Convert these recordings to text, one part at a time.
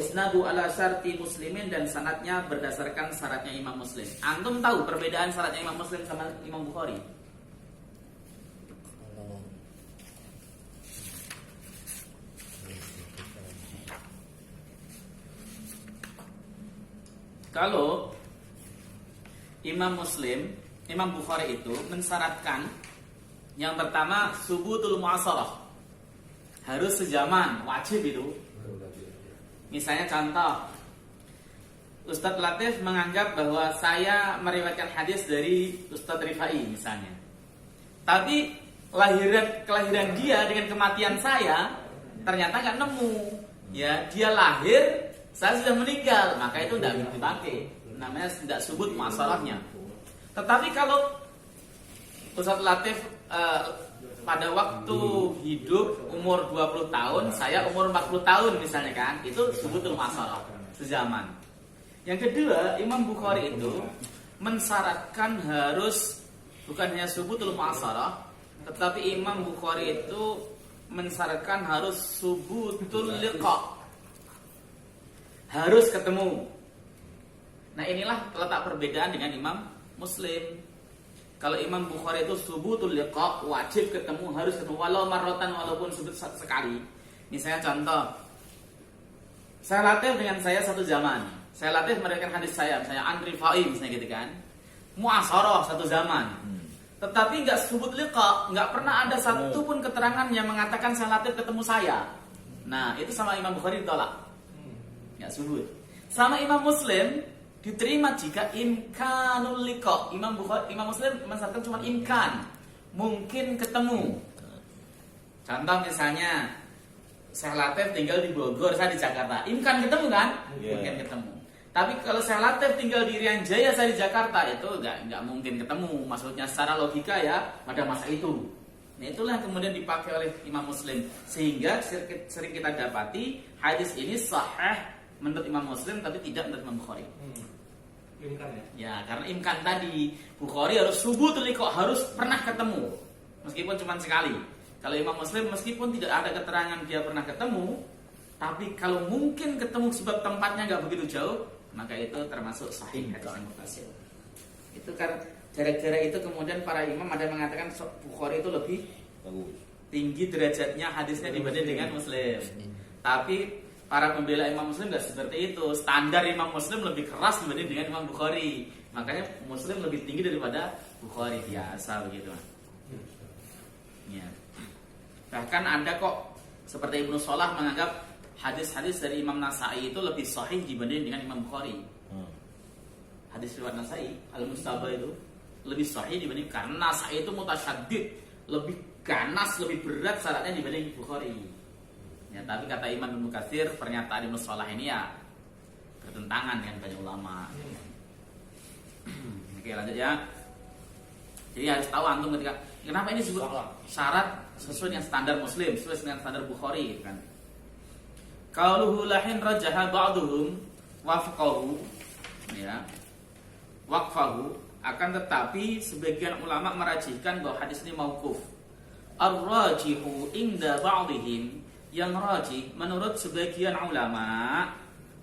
isnadu ala syarti muslimin, dan sanadnya berdasarkan syaratnya Imam Muslim. Antum tahu perbedaan syaratnya Imam Muslim sama Imam Bukhari? Kalau Imam Muslim, Imam Bukhari itu mensyaratkan yang pertama subutul mu'asarah, harus sezaman, wajib itu. Misalnya contoh, Ustadz Latif menganggap bahwa saya meriwayatkan hadis dari Ustadz Rifai misalnya, tapi kelahiran dia dengan kematian saya ternyata nggak nemu. Ya, dia lahir, saya sudah meninggal, maka itu tidak bisa dipakai. Namanya tidak subut masalahnya. Tetapi kalau Ustadz Latif pada waktu hidup umur 20 tahun, saya umur 40 tahun misalnya kan, itu subutul masalah, sezaman. Yang kedua, Imam Bukhari itu mensyaratkan harus bukan hanya subutul masalah, tetapi Imam Bukhari itu mensyaratkan harus subutul liqa, harus ketemu. Nah, inilah letak perbedaan dengan Imam Muslim. Kalau Imam Bukhari itu subutul liqa, wajib ketemu, harus ketemu, walau marrotan, walaupun sebut sekali. Misalnya contoh, saya Latif dengan saya satu zaman, saya Latif meriwayatkan hadis saya, misalnya an Rifai misalnya gitu kan, mu'asarah satu zaman. Tetapi nggak subut liqa, nggak pernah ada satu pun keterangan yang mengatakan saya Latif ketemu saya. Nah, itu sama Imam Bukhari ditolak, nggak subut. Sama Imam Muslim diterima jika imkanul liqa. Imam Muslim mensyaratkan cuma imkan, mungkin ketemu. Contoh misalnya saya Latif tinggal di Bogor, saya di Jakarta, imkan ketemu kan? Mungkin ketemu. Tapi kalau saya Latif tinggal di Irian Jaya, saya di Jakarta, itu nggak mungkin ketemu. Maksudnya secara logika ya pada masa itu. Nah, itulah yang kemudian dipakai oleh Imam Muslim, sehingga sering kita dapati hadis ini sahih menurut Imam Muslim tapi tidak menurut Imam Bukhari. Imkan ya? Ya, karena imkan tadi, Bukhari harus subutul liqa, harus pernah ketemu, meskipun cuma sekali. Kalau Imam Muslim meskipun tidak ada keterangan dia pernah ketemu, tapi kalau mungkin ketemu sebab tempatnya nggak begitu jauh, maka itu termasuk sahih hadis yang mutasil. Itu kan gara-gara itu kemudian para imam ada yang mengatakan Bukhari itu lebih tinggi derajatnya hadisnya dibanding dengan Muslim. Tapi para pembela Imam Muslim nggak seperti itu. Standar Imam Muslim lebih keras dibanding dengan Imam Bukhari. Makanya Muslim lebih tinggi daripada Bukhari, biasa begitu. Ya. Bahkan ada kok seperti Ibnu Shalah menganggap hadis-hadis dari Imam Nasai itu lebih sahih dibanding dengan Imam Bukhari. Hadis riwayat Nasai Al-Mustaba itu lebih sahih dibanding, karena Nasai itu mutasyaddid, lebih ganas, lebih berat syaratnya dibanding Bukhari. Ya, tapi kata Imam Ibnu Katsir, pernyataan Ibnu Shalah ini ya bertentangan dengan banyak ulama. Oke, lanjut ya. Jadi harus tahu antum ketika kenapa ini disebut syarat sesuai dengan standar Muslim, sesuai dengan standar Bukhari gitu kan. Qauluhu lahin rajaha ba'duhum wafqahu, ya. Waqfahu, akan tetapi sebagian ulama merajihkan bahwa hadis ini mauquf. Ar-rajihu inda ba'dihim, yang rajih menurut sebagian ulama,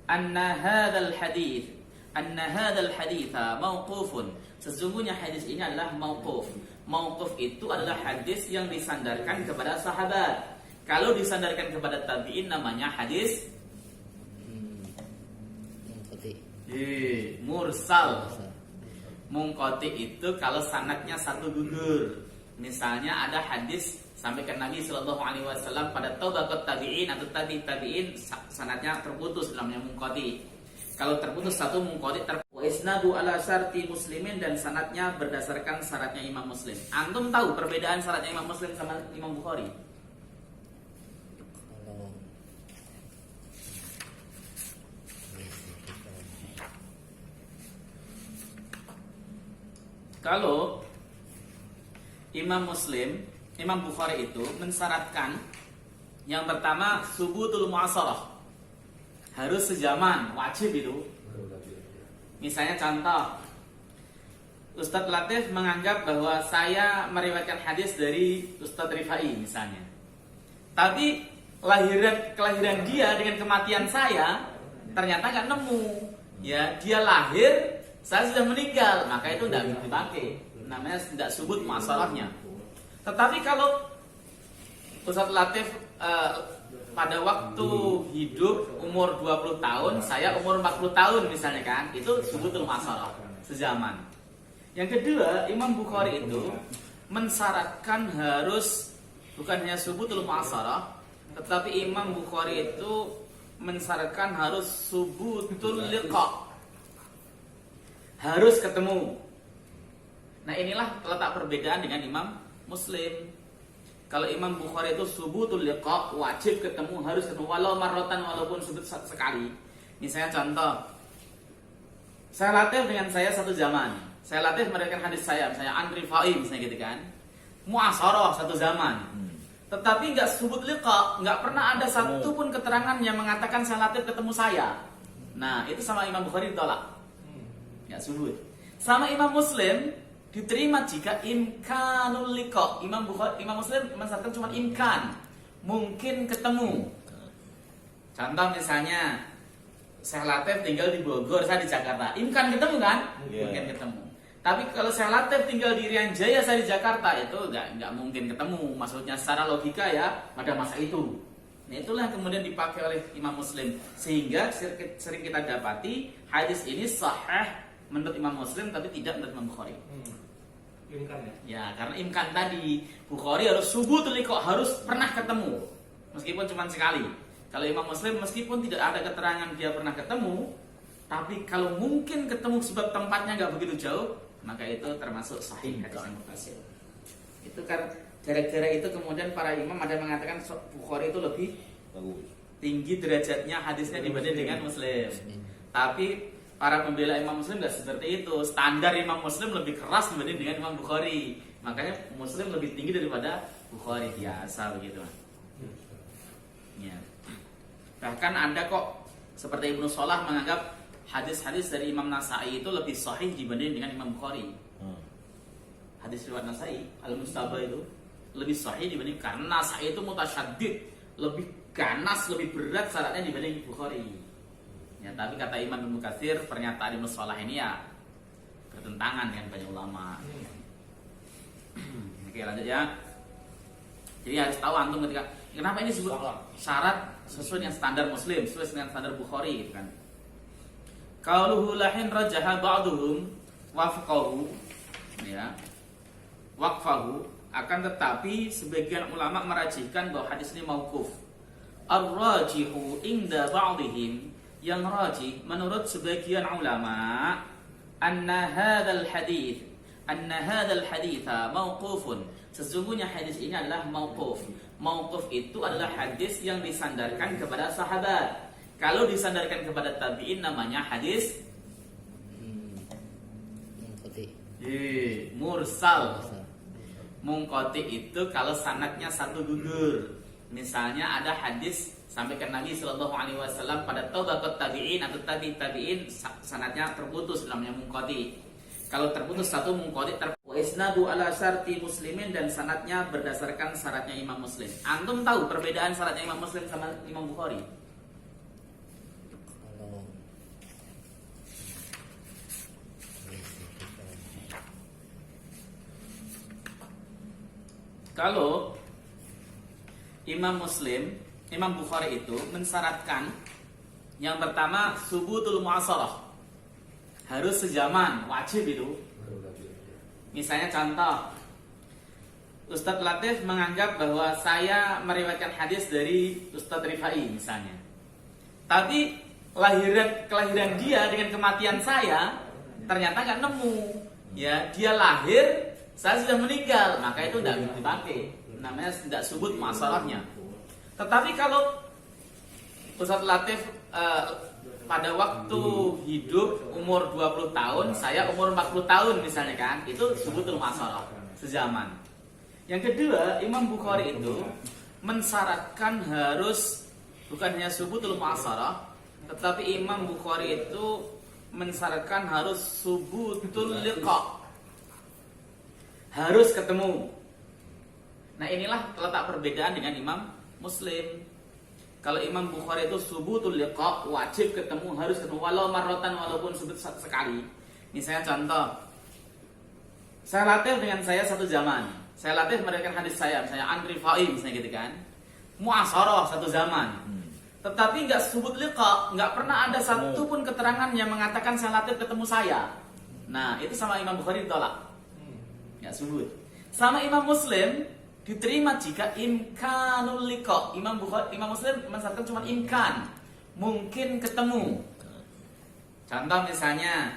anna hadzal haditha mauqufun, sesungguhnya hadis ini adalah mauquf. Mauquf itu adalah hadis yang disandarkan kepada sahabat. Kalau disandarkan kepada tabi'in namanya hadis mursal. Munqati itu kalau sanadnya satu gugur. Misalnya ada hadis sampai ke Nabi Shallallahu Alaihi Wasallam pada tabaqat tabi'in atau tabi'in, sanadnya terputus, namanya munqati. Kalau terputus satu munqati wa isnadu ala syarti muslimin, dan sanadnya berdasarkan syaratnya Imam Muslim. Antum tahu perbedaan syaratnya Imam Muslim sama Imam Bukhari? Kalau Imam Muslim, Imam Bukhari itu mensyaratkan yang pertama subutul mu'asarah, harus sezaman, wajib itu. Misalnya contoh, Ustadz Latif menganggap bahwa saya meriwayatkan hadis dari Ustadz Rifai misalnya, tapi kelahiran dia dengan kematian saya ternyata nggak nemu. Ya, dia lahir, saya sudah meninggal, maka itu tidak bisa dipakai. Namanya tidak subut masalahnya. Tetapi kalau Ustadz Latif pada waktu hidup umur 20 tahun, saya umur 40 tahun misalnya kan, itu subutul masalah sezaman. Yang kedua, Imam Bukhari itu mensyaratkan harus bukan hanya subutul masalah, tetapi Imam Bukhari itu mensyaratkan harus subutul liqa. Harus ketemu. Nah, inilah letak perbedaan dengan Imam Muslim. Kalau Imam Bukhari itu subutul liqa, wajib ketemu, harus ketemu walau marrotan, walaupun sebut sekali. Misalnya contoh, saya latih dengan saya satu zaman. Saya latih meriwayatkan hadis saya, misalnya an Rifai misalnya gitu kan. Mu'asharah satu zaman. Tetapi nggak subut liqa, nggak pernah ada satu pun keterangan yang mengatakan saya latih ketemu saya. Nah, itu sama Imam Bukhari ditolak. Nggak subut. Sama Imam Muslim diterima jika imkanul liqa. Imam Muslim mensyaratkan cuma imkan, mungkin ketemu. Contoh misalnya saya Latif tinggal di Bogor, saya di Jakarta, imkan ketemu kan? Mungkin ketemu. Tapi kalau saya Latif tinggal di Irian Jaya, saya di Jakarta, itu nggak mungkin ketemu. Maksudnya secara logika ya pada masa itu. Nah, itulah yang kemudian dipakai oleh Imam Muslim, sehingga sering kita dapati hadis ini sahih menurut Imam Muslim tapi tidak menurut Imam Bukhari. Imkan ya? Ya, karena imkan tadi Bukhari harus subutul liqa, harus pernah ketemu meskipun cuma sekali. Kalau Imam Muslim meskipun tidak ada keterangan dia pernah ketemu, tapi kalau mungkin ketemu sebab tempatnya nggak begitu jauh, maka itu termasuk sahih hadis yang mutasil. Itu kan gara-gara itu kemudian para imam ada mengatakan Bukhari itu lebih tinggi derajatnya hadisnya dibanding dengan Muslim. Tapi para pembela Imam Muslim nggak seperti itu. Standar Imam Muslim lebih keras dibanding dengan Imam Bukhari. Makanya Muslim lebih tinggi daripada Bukhari, biasa begitu. Ya. Bahkan ada kok seperti Ibnu Shalah menganggap hadis-hadis dari Imam Nasai itu lebih sahih dibanding dengan Imam Bukhari. Hadis riwayat Nasai Al-Mustaba itu lebih sahih dibanding, karena Nasai itu mutasyaddid, lebih ganas, lebih berat syaratnya dibanding Bukhari. Ya, tapi kata Imam Ibnu Katsir, pernyataan Ibnu Shalah ini ya bertentangan dengan banyak ulama. Oke, lanjut ya. Jadi harus tahu antum ketika kenapa ini disebut syarat sesuai dengan standar Muslim, sesuai dengan standar Bukhari gitu kan. Qauluhu lahin rajaha ba'duhum wafqahu, ya. Waqfahu, akan tetapi sebagian ulama merajihkan bahwa hadis ini mauquf. Ar-rajihu inda ba'dihim, yang rajih menurut sebagian ulama, anna hadzal haditha mauqufun, sesungguhnya hadis ini adalah mauquf. Mauquf itu adalah hadis yang disandarkan kepada sahabat. Kalau disandarkan kepada tabi'in namanya hadis mursal. Munqati itu kalau sanadnya satu gugur. Misalnya ada hadis sampai ke Nabi Shallallahu Alaihi Wasallam pada tabaqat tabi'in atau tabi'in, sanadnya terputus, namanya munqati. Kalau terputus satu munqati, isnadu ala syarti muslimin, dan sanadnya berdasarkan syaratnya Imam Muslim. Antum tahu perbedaan syaratnya Imam Muslim sama Imam Bukhari? Kalau Imam Bukhari itu mensyaratkan yang pertama subutul mu'asharah, harus sezaman, wajib itu. Misalnya contoh, Ustadz Latif menganggap bahwa saya meriwayatkan hadis dari Ustadz Rifai misalnya, tapi kelahiran dia dengan kematian saya ternyata nggak nemu. Ya, dia lahir, saya sudah meninggal, maka itu tidak bisa dipakai. Namanya tidak subut masalahnya. Tetapi kalau Ustadz Latif pada waktu hidup umur 20 tahun, saya umur 40 tahun misalnya kan, itu subutul masalah sezaman. Yang kedua, Imam Bukhari itu mensyaratkan harus bukan hanya subutul masalah, tetapi Imam Bukhari itu mensyaratkan harus subutul liqa, harus ketemu. Nah, inilah letak perbedaan dengan Imam Muslim. Kalau Imam Bukhari itu subutul liqa, wajib ketemu, harus ketemu walau marrotan, walaupun sekali. Misalnya contoh, saya latih dengan saya satu zaman. Saya latih meriwayatkan hadis saya, misalnya Andri Fa'i misalnya gitu kan. Mu'asharah satu zaman. Tetapi nggak sebut liqa, nggak pernah ada satu pun keterangan yang mengatakan saya latih ketemu saya. Nah, itu sama Imam Bukhari ditolak. Nggak sebut. Sama Imam Muslim diterima jika imkanul liqa. Imam Muslim mensyaratkan cuma imkan, mungkin ketemu. Contoh misalnya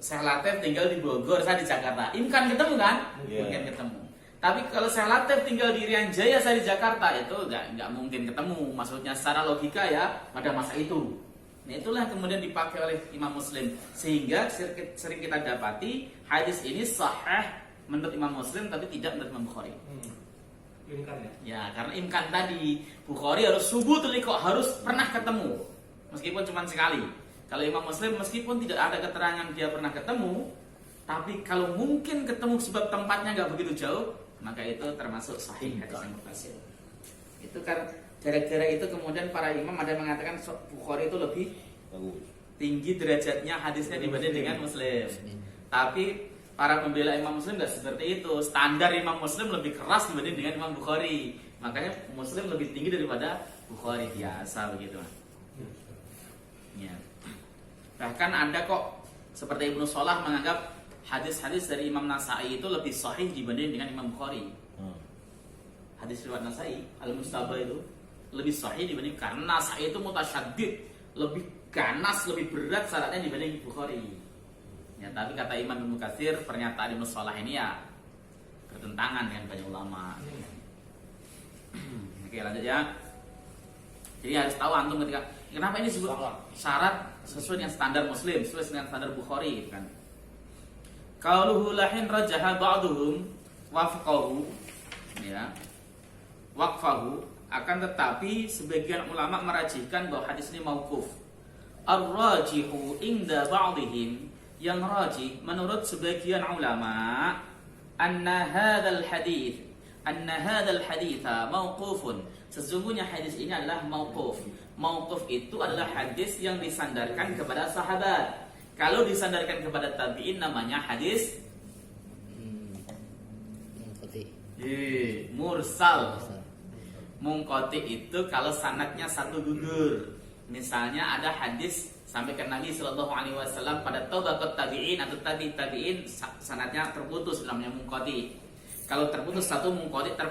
saya latih tinggal di Bogor, saya di Jakarta. Imkan ketemu kan? Mungkin ketemu. Tapi kalau saya latih tinggal di Irian Jaya, saya di Jakarta, itu nggak mungkin ketemu. Maksudnya secara logika ya pada masa itu. Nah, itulah yang kemudian dipakai oleh Imam Muslim, sehingga sering kita dapati hadis ini sahih menurut Imam Muslim tapi tidak menurut Imam Bukhari. Imkan ya? Ya, karena imkan tadi Bukhari harus subutul liqa, harus pernah ketemu meskipun cuma sekali. Kalau Imam Muslim meskipun tidak ada keterangan dia pernah ketemu, tapi kalau mungkin ketemu sebab tempatnya nggak begitu jauh, maka itu termasuk sahih hadis yang muttasil. Itu kan gara-gara itu kemudian para imam ada yang mengatakan Bukhari itu lebih tinggi derajatnya hadisnya dibanding dengan Muslim. Tapi para pembela Imam Muslim nggak seperti itu. Standar Imam Muslim lebih keras dibanding dengan Imam Bukhari. Makanya Muslim lebih tinggi daripada Bukhari, biasa begitu. Ya. Bahkan ada kok seperti Ibnu Shalah menganggap hadis-hadis dari Imam Nasai itu lebih sahih dibanding dengan Imam Bukhari. Hadis riwayat Nasai Al-Mustabah itu lebih sahih dibanding, karena Nasai itu mutasyaddid, lebih ganas, lebih berat syaratnya dibanding Bukhari. Ya, tapi kata Imam Ibnu Katsir, pernyataan Ibnu Shalah ini ya bertentangan dengan banyak ulama. Oke, lanjut ya. Jadi harus tahu antum ketika kenapa ini disebut syarat sesuai dengan standar Muslim, sesuai dengan standar Bukhari kan. Qauluhu lahin rajaha ba'duhum wafqahu, ya. Waqfahu, akan tetapi sebagian ulama merajihkan bahwa hadis ini mauquf. Ar-rajihu inda ba'dihim, yang rajih menurut sebagian ulama, anna hadzal haditha mauqufun, sesungguhnya hadis ini adalah mauquf. Mauquf itu adalah hadis yang disandarkan kepada sahabat. Kalau disandarkan kepada tabi'in namanya hadis mursal. Munqati itu kalau sanadnya satu gugur. Misalnya ada hadis sampai ke Nabi Shallallahu Alaihi Wasallam pada tabaqat tabi'in atau tabi'in sanadnya terputus, namanya munqati. Kalau terputus satu munqati